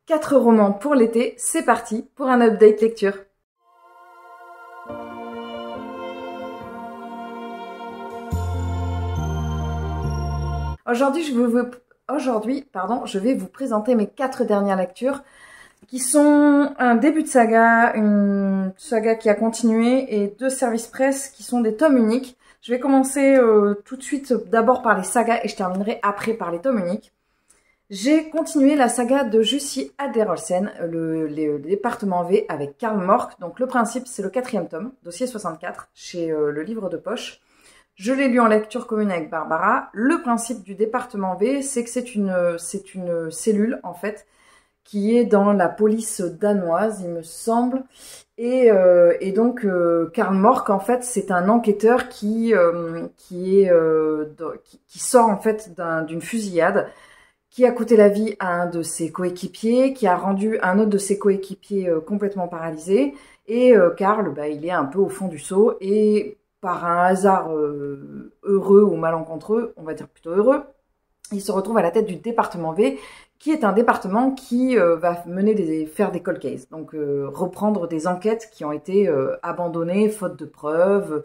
4 romans pour l'été, c'est parti pour un update lecture. Aujourd'hui, je vais vous présenter mes 4 dernières lectures qui sont un début de saga, une saga qui a continué et 2 services presse qui sont des tomes uniques. Je vais commencer tout de suite d'abord par les sagas et je terminerai après par les tomes uniques. J'ai continué la saga de Jussi Adler-Olsen, le département V avec Karl Mork. Donc le principe, c'est le 4e tome, dossier 64, chez le livre de poche. Je l'ai lu en lecture commune avec Barbara. Le principe du département V, c'est que c'est une cellule, en fait, qui est dans la police danoise, il me semble. Et donc, Karl Mork, en fait, c'est un enquêteur qui sort, en fait, d'une fusillade, qui a coûté la vie à un de ses coéquipiers, qui a rendu un autre de ses coéquipiers complètement paralysé. Et Karl, il est un peu au fond du seau, et par un hasard heureux ou malencontreux, on va dire plutôt heureux, il se retrouve à la tête du département V, qui est un département qui va faire des cold cases, donc reprendre des enquêtes qui ont été abandonnées faute de preuves.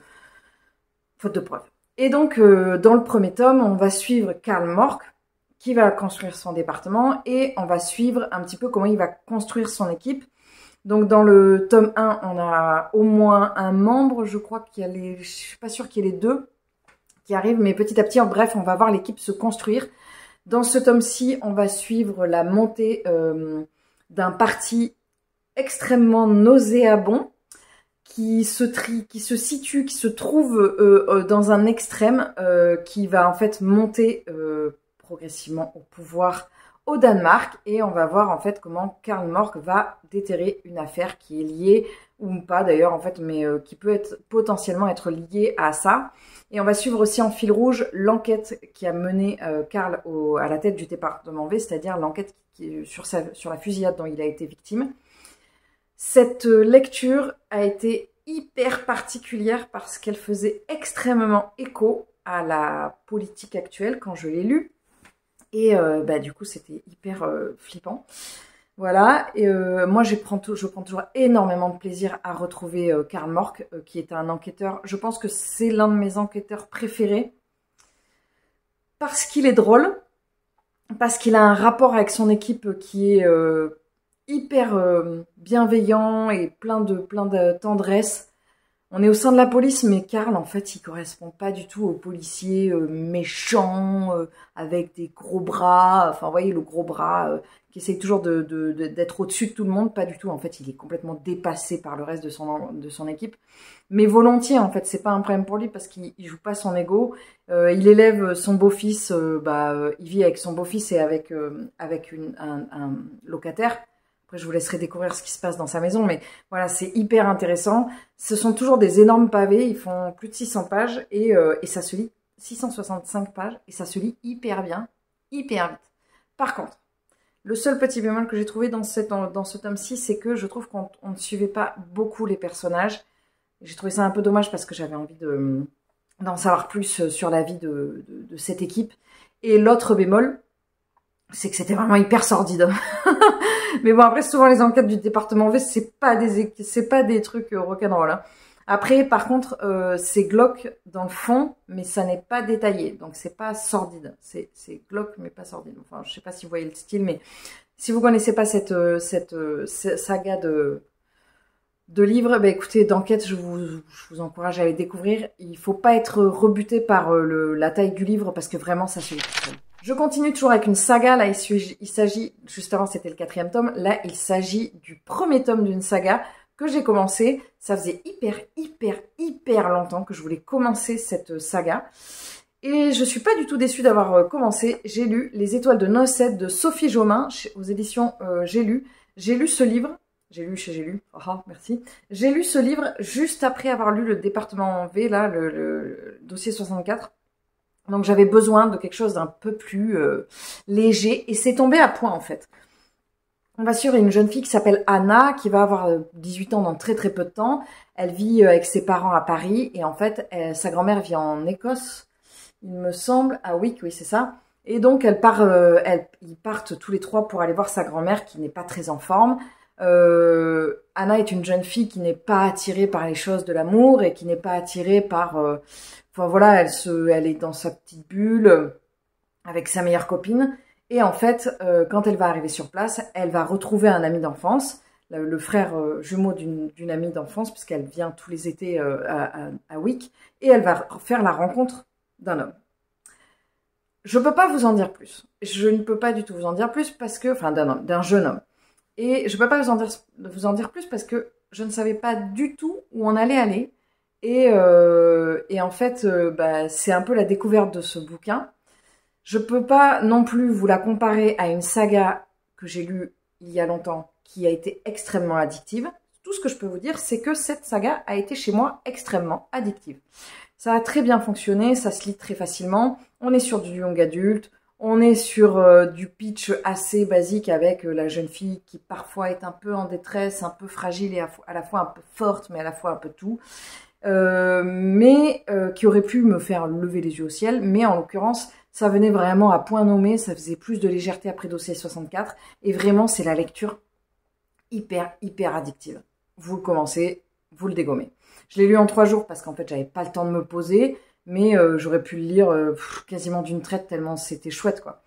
Et donc, dans le premier tome, on va suivre Karl Mork, qui va construire son département, et on va suivre un petit peu comment il va construire son équipe. Donc dans le tome 1, on a au moins un membre, je crois qu'il y a je suis pas sûre qu'il y ait les 2 qui arrivent, mais petit à petit, bref, on va voir l'équipe se construire. Dans ce tome-ci, on va suivre la montée d'un parti extrêmement nauséabond qui se trouve dans un extrême qui va en fait monter progressivement au pouvoir au Danemark, et on va voir en fait comment Karl Mork va déterrer une affaire qui est liée, ou pas d'ailleurs en fait, mais qui peut potentiellement être liée à ça. Et on va suivre aussi en fil rouge l'enquête qui a mené Karl à la tête du département V, c'est-à-dire l'enquête sur la fusillade dont il a été victime. Cette lecture a été hyper particulière parce qu'elle faisait extrêmement écho à la politique actuelle quand je l'ai lue. Et du coup, c'était hyper flippant. Voilà, et moi je prends toujours énormément de plaisir à retrouver Karl Mork, qui est un enquêteur. Je pense que c'est l'un de mes enquêteurs préférés. Parce qu'il est drôle, parce qu'il a un rapport avec son équipe qui est hyper bienveillant et plein de tendresse. On est au sein de la police, mais Karl, en fait, il correspond pas du tout aux policiers méchants, avec des gros bras. Enfin, vous voyez, le gros bras qui essaye toujours d'être au-dessus de tout le monde. Pas du tout, en fait, il est complètement dépassé par le reste de son équipe. Mais volontiers, en fait, c'est pas un problème pour lui parce qu'il joue pas son ego. Il élève son beau-fils, il vit avec son beau-fils et avec un locataire. Après, je vous laisserai découvrir ce qui se passe dans sa maison, mais voilà, c'est hyper intéressant. Ce sont toujours des énormes pavés, ils font plus de 600 pages, et ça se lit 665 pages, et ça se lit hyper bien, hyper vite. Par contre, le seul petit bémol que j'ai trouvé dans ce tome-ci, c'est que je trouve qu'on ne suivait pas beaucoup les personnages. J'ai trouvé ça un peu dommage parce que j'avais envie d'en savoir plus sur la vie de cette équipe. Et l'autre bémol, c'est que c'était vraiment hyper sordide. Mais bon, après, souvent, les enquêtes du département V, c'est pas des trucs rock'n'roll, hein. Après, par contre, c'est glauque dans le fond, mais ça n'est pas détaillé. Donc, c'est pas sordide. C'est glauque, mais pas sordide. Enfin, je sais pas si vous voyez le style, mais si vous connaissez pas cette saga de livres, écoutez, d'enquête, je vous encourage à les découvrir. Il faut pas être rebuté par la taille du livre, parce que vraiment, ça se lit tout seul. Je continue toujours avec une saga. Là, il s'agit, juste avant c'était le 4e tome, là il s'agit du premier tome d'une saga que j'ai commencé. Ça faisait hyper longtemps que je voulais commencer cette saga. Et je suis pas du tout déçue d'avoir commencé. J'ai lu Les Étoiles de Nocette de Sophie Jomain aux éditions J'ai lu. J'ai lu ce livre. J'ai lu chez J'ai lu. Ah, merci. J'ai lu ce livre juste après avoir lu le département V, là, le dossier 64. Donc j'avais besoin de quelque chose d'un peu plus léger, et c'est tombé à point en fait. On va suivre une jeune fille qui s'appelle Anna, qui va avoir 18 ans dans très peu de temps. Elle vit avec ses parents à Paris, et en fait sa grand-mère vit en Écosse, il me semble, à Wick, oui c'est ça. Et donc, ils partent tous les trois pour aller voir sa grand-mère qui n'est pas très en forme. Anna est une jeune fille qui n'est pas attirée par les choses de l'amour et qui n'est pas attirée par... enfin voilà, elle est dans sa petite bulle avec sa meilleure copine. Et en fait, quand elle va arriver sur place, elle va retrouver un ami d'enfance, le frère jumeau d'une amie d'enfance, puisqu'elle vient tous les étés à Wick, et elle va faire la rencontre d'un homme. Je peux pas vous en dire plus. Je ne peux pas du tout vous en dire plus parce que, enfin, d'un jeune homme. Et je peux pas vous en dire plus parce que je ne savais pas du tout où on allait aller. Et en fait, c'est un peu la découverte de ce bouquin. Je peux pas non plus vous la comparer à une saga que j'ai lue il y a longtemps qui a été extrêmement addictive. Tout ce que je peux vous dire, c'est que cette saga a été chez moi extrêmement addictive. Ça a très bien fonctionné, ça se lit très facilement. On est sur du young adulte, on est sur du pitch assez basique avec la jeune fille qui parfois est un peu en détresse, un peu fragile et à la fois un peu forte, mais à la fois un peu tout. Qui aurait pu me faire lever les yeux au ciel. Mais en l'occurrence, ça venait vraiment à point nommé, ça faisait plus de légèreté après Dossier 64. Et vraiment, c'est la lecture hyper addictive. Vous le commencez, vous le dégommez. Je l'ai lu en 3 jours parce qu'en fait, j'avais pas le temps de me poser, mais j'aurais pu le lire quasiment d'une traite tellement c'était chouette, quoi.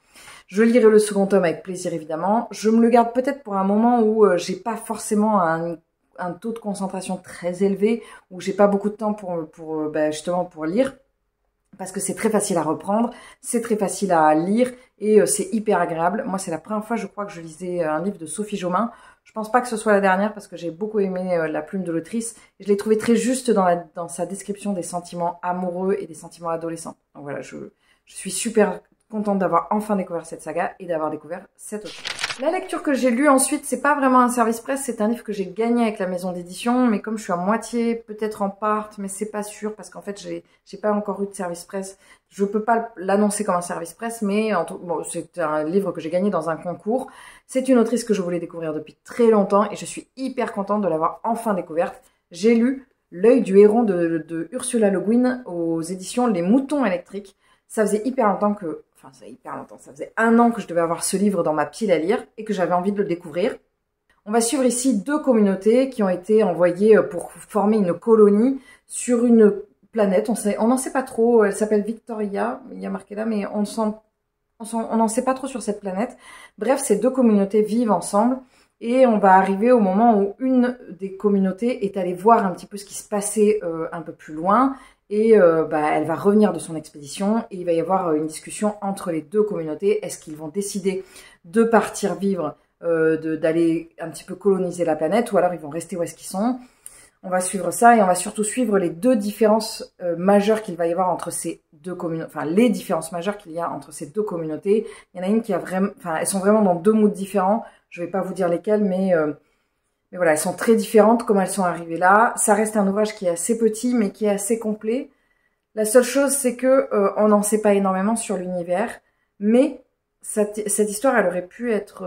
Je lirai le second tome avec plaisir, évidemment. Je me le garde peut-être pour un moment où j'ai pas forcément un taux de concentration très élevé, où j'ai pas beaucoup de temps justement pour lire, parce que c'est très facile à reprendre, c'est très facile à lire, et c'est hyper agréable. Moi, c'est la première fois, je crois, que je lisais un livre de Sophie Jomain. Je pense pas que ce soit la dernière parce que j'ai beaucoup aimé la plume de l'autrice. Je l'ai trouvé très juste dans sa description des sentiments amoureux et des sentiments adolescents. Donc voilà, je suis super contente d'avoir enfin découvert cette saga et d'avoir découvert cette autrice. La lecture que j'ai lue ensuite, c'est pas vraiment un service presse, c'est un livre que j'ai gagné avec la maison d'édition, mais comme je suis à moitié, peut-être en part, mais c'est pas sûr parce qu'en fait j'ai pas encore eu de service presse. Je peux pas l'annoncer comme un service presse, mais bon, c'est un livre que j'ai gagné dans un concours. C'est une autrice que je voulais découvrir depuis très longtemps et je suis hyper contente de l'avoir enfin découverte. J'ai lu L'œil du héron de Ursula Le Guin aux éditions Les Moutons électriques. Ça faisait hyper longtemps que... Enfin, ça faisait hyper longtemps. Ça faisait 1 an que je devais avoir ce livre dans ma pile à lire et que j'avais envie de le découvrir. On va suivre ici 2 communautés qui ont été envoyées pour former une colonie sur une planète. On n'en sait pas trop. Elle s'appelle Victoria. Il y a marqué là, mais on n'en sait pas trop sur cette planète. Bref, ces 2 communautés vivent ensemble. Et on va arriver au moment où une des communautés est allée voir un petit peu ce qui se passait un peu plus loin. Et elle va revenir de son expédition et il va y avoir une discussion entre les 2 communautés. Est-ce qu'ils vont décider de partir vivre, d'aller un petit peu coloniser la planète, ou alors ils vont rester où est-ce qu'ils sont? On va suivre ça et on va surtout suivre les 2 différences majeures qu'il va y avoir entre ces 2 communautés, enfin les différences majeures qu'il y a entre ces 2 communautés. Il y en a une qui a vraiment, enfin elles sont vraiment dans 2 moods différents. Je vais pas vous dire lesquels, mais voilà, elles sont très différentes comme elles sont arrivées là. Ça reste un ouvrage qui est assez petit, mais qui est assez complet. La seule chose, c'est que on n'en sait pas énormément sur l'univers, mais cette histoire, elle aurait pu être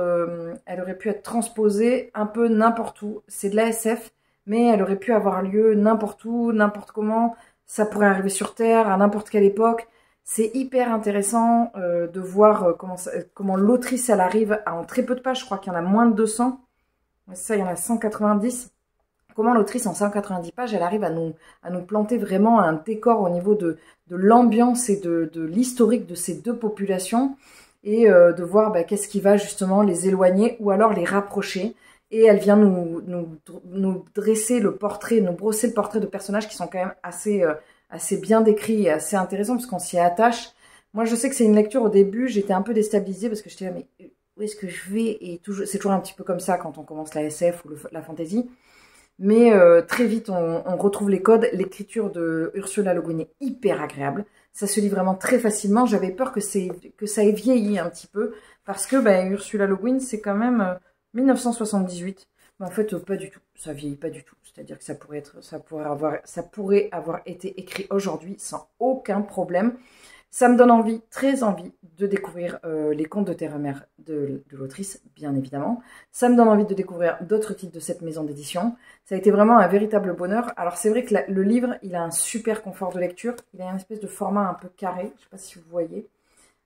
transposée un peu n'importe où. C'est de la SF, mais elle aurait pu avoir lieu n'importe où, n'importe comment. Ça pourrait arriver sur Terre, à n'importe quelle époque. C'est hyper intéressant de voir comment l'autrice, elle arrive en très peu de pages. Je crois qu'il y en a moins de 200. Ça, il y en a 190. Comment l'autrice, en 190 pages, elle arrive à nous planter vraiment un décor au niveau de l'ambiance et de l'historique de ces 2 populations, et de voir qu'est-ce qui va justement les éloigner ou alors les rapprocher. Et elle vient nous dresser le portrait, nous brosser le portrait de personnages qui sont quand même assez bien décrits et assez intéressants parce qu'on s'y attache. Moi, je sais que c'est une lecture, au début, j'étais un peu déstabilisée parce que j'étais là, mais où est-ce que je vais? Et c'est toujours un petit peu comme ça quand on commence la SF ou la fantasy. Mais très vite, on retrouve les codes. L'écriture de Ursula Le Guin est hyper agréable. Ça se lit vraiment très facilement. J'avais peur que ça ait vieilli un petit peu. Parce que Ursula Le Guin, c'est quand même 1978. Mais en fait, pas du tout. Ça vieillit pas du tout. C'est-à-dire que ça pourrait avoir été écrit aujourd'hui sans aucun problème. Ça me donne envie, très envie, de découvrir les contes de Terre-Mère de l'autrice, bien évidemment. Ça me donne envie de découvrir d'autres titres de cette maison d'édition. Ça a été vraiment un véritable bonheur. Alors c'est vrai que le livre, il a un super confort de lecture. Il a une espèce de format un peu carré, je ne sais pas si vous voyez.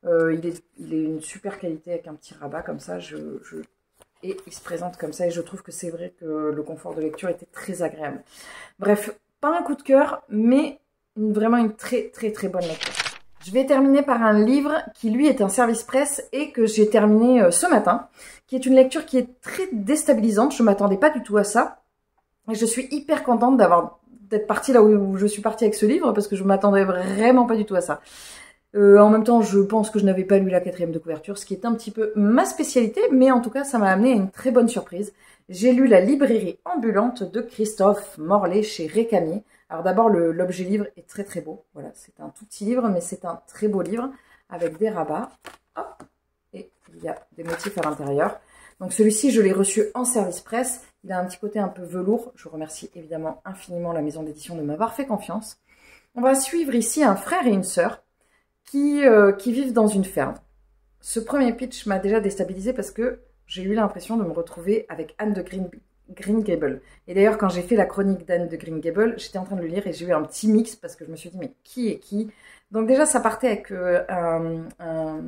Il est une super qualité avec un petit rabat comme ça. Et il se présente comme ça et je trouve que c'est vrai que le confort de lecture était très agréable. Bref, pas un coup de cœur, mais vraiment une très très très bonne lecture. Je vais terminer par un livre qui lui est un service presse et que j'ai terminé ce matin, qui est une lecture qui est très déstabilisante. Je m'attendais pas du tout à ça. Et je suis hyper contente d'être partie là où je suis partie avec ce livre parce que je m'attendais vraiment pas du tout à ça. En même temps, je pense que je n'avais pas lu la 4e de couverture, ce qui est un petit peu ma spécialité, mais en tout cas, ça m'a amené à une très bonne surprise. J'ai lu La librairie ambulante de Christophe Morlet chez Récamier. Alors d'abord, l'objet livre est très très beau. Voilà, c'est un tout petit livre, mais c'est un très beau livre avec des rabats. Hop, et il y a des motifs à l'intérieur. Donc celui-ci, je l'ai reçu en service presse. Il a un petit côté un peu velours. Je remercie évidemment infiniment la maison d'édition de m'avoir fait confiance. On va suivre ici un frère et une sœur qui vivent dans une ferme. Ce premier pitch m'a déjà déstabilisée parce que j'ai eu l'impression de me retrouver avec Anne de Green Gables. Et d'ailleurs, quand j'ai fait la chronique d'Anne de Green Gables, j'étais en train de le lire et j'ai eu un petit mix parce que je me suis dit, mais qui est qui? Donc déjà, ça partait avec un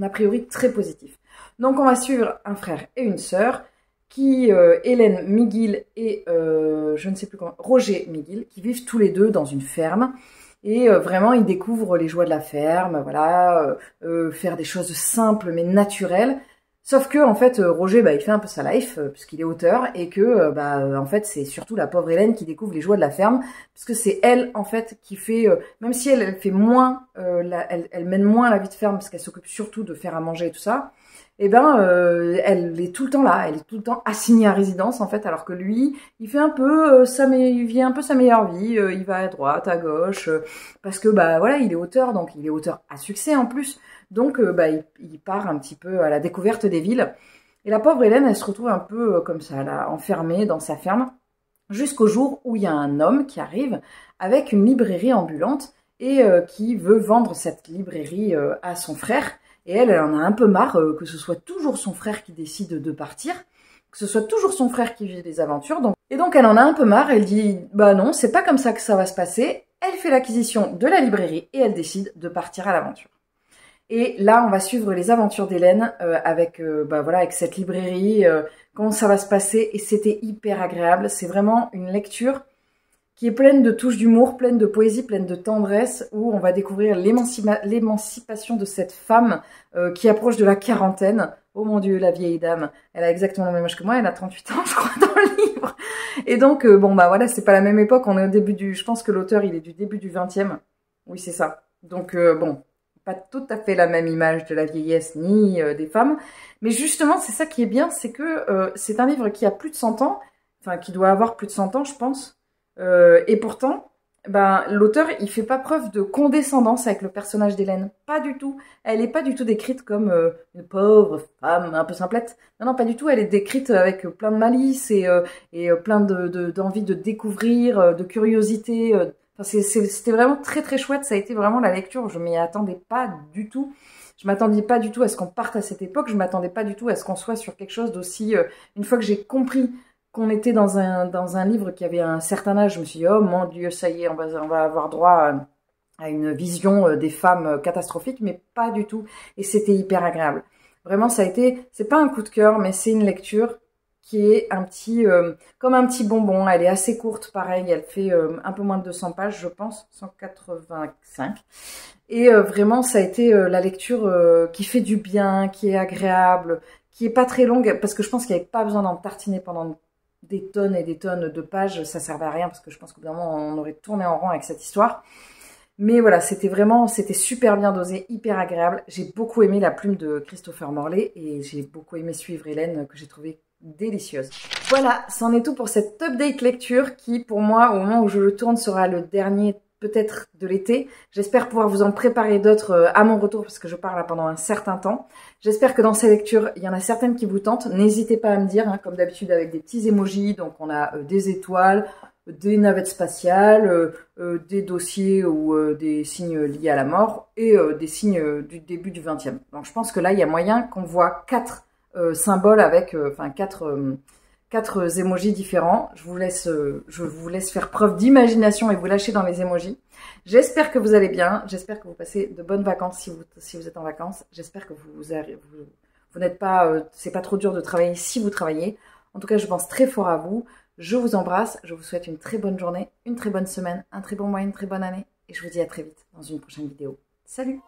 a priori très positif. Donc on va suivre un frère et une sœur qui, Hélène Miguel et je ne sais plus comment, Roger Miguel, qui vivent tous les deux dans une ferme. Et vraiment, ils découvrent les joies de la ferme, voilà, faire des choses simples mais naturelles. Sauf que en fait, Roger, il fait un peu sa life puisqu'il est auteur et que, en fait, c'est surtout la pauvre Hélène qui découvre les joies de la ferme, parce que c'est elle en fait qui fait, même si elle fait moins, elle mène moins la vie de ferme parce qu'elle s'occupe surtout de faire à manger et tout ça. Eh ben, elle est tout le temps là, elle est tout le temps assignée à résidence en fait, alors que lui, il fait un peu il vit un peu sa meilleure vie, il va à droite, à gauche, parce que voilà, il est auteur, donc il est auteur à succès en plus, donc il part un petit peu à la découverte des villes. Et la pauvre Hélène, elle se retrouve un peu comme ça, là, enfermée dans sa ferme, jusqu'au jour où il y a un homme qui arrive avec une librairie ambulante et qui veut vendre cette librairie à son frère. Et elle en a un peu marre que ce soit toujours son frère qui décide de partir, que ce soit toujours son frère qui vit des aventures. Et donc elle en a un peu marre, elle dit « Bah non, c'est pas comme ça que ça va se passer ». Elle fait l'acquisition de la librairie et elle décide de partir à l'aventure. Et là, on va suivre les aventures d'Hélène avec cette librairie, comment ça va se passer. Et c'était hyper agréable, c'est vraiment une lecture qui est pleine de touches d'humour, pleine de poésie, pleine de tendresse, où on va découvrir l'émancipation de cette femme qui approche de la quarantaine. Oh mon Dieu, la vieille dame, elle a exactement le même âge que moi, elle a 38 ans, je crois, dans le livre. Et donc, voilà, c'est pas la même époque, on est au début je pense que l'auteur, il est du début du 20e. Oui, c'est ça. Donc, pas tout à fait la même image de la vieillesse ni des femmes. Mais justement, c'est ça qui est bien, c'est que c'est un livre qui a plus de 100 ans, enfin, qui doit avoir plus de 100 ans, je pense. Et pourtant, l'auteur, il fait pas preuve de condescendance avec le personnage d'Hélène. Pas du tout. Elle est pas du tout décrite comme une pauvre femme un peu simplette. Non, non, pas du tout. Elle est décrite avec plein de malice et plein d'envie de découvrir, de curiosité. C'était vraiment très très chouette. Ça a été vraiment la lecture. Je m'y attendais pas du tout. Je m'attendais pas du tout à ce qu'on parte à cette époque. Je m'attendais pas du tout à ce qu'on soit sur quelque chose d'aussi... une fois que j'ai compris qu'on était dans un livre qui avait un certain âge, je me suis dit, oh mon Dieu, ça y est, on va avoir droit à une vision des femmes catastrophique, mais pas du tout. Et c'était hyper agréable. Vraiment, c'est pas un coup de cœur, mais c'est une lecture qui est comme un petit bonbon. Elle est assez courte, pareil, elle fait un peu moins de 200 pages, je pense, 185. Et vraiment, ça a été la lecture qui fait du bien, qui est agréable, qui est pas très longue, parce que je pense qu'il n'y avait pas besoin d'en tartiner pendant des tonnes et des tonnes de pages, ça servait à rien parce que je pense qu'au bout d'un moment on aurait tourné en rond avec cette histoire. Mais voilà, c'était super bien dosé, hyper agréable. J'ai beaucoup aimé la plume de Christopher Morlet et j'ai beaucoup aimé suivre Hélène que j'ai trouvée délicieuse. Voilà, c'en est tout pour cette update lecture qui pour moi au moment où je le tourne sera le dernier peut-être de l'été. J'espère pouvoir vous en préparer d'autres à mon retour parce que je pars là pendant un certain temps. J'espère que dans ces lectures, il y en a certaines qui vous tentent. N'hésitez pas à me dire, comme d'habitude avec des petits emojis. Donc on a des étoiles, des navettes spatiales, des dossiers ou des signes liés à la mort et des signes du début du 20e. Donc je pense que là, il y a moyen qu'on voit 4 symboles avec, 4 emojis différents. Je vous laisse faire preuve d'imagination et vous lâcher dans les emojis. J'espère que vous allez bien. J'espère que vous passez de bonnes vacances si vous êtes en vacances. J'espère que vous n'êtes pas, c'est pas trop dur de travailler si vous travaillez. En tout cas, je pense très fort à vous. Je vous embrasse. Je vous souhaite une très bonne journée, une très bonne semaine, un très bon mois, une très bonne année. Et je vous dis à très vite dans une prochaine vidéo. Salut!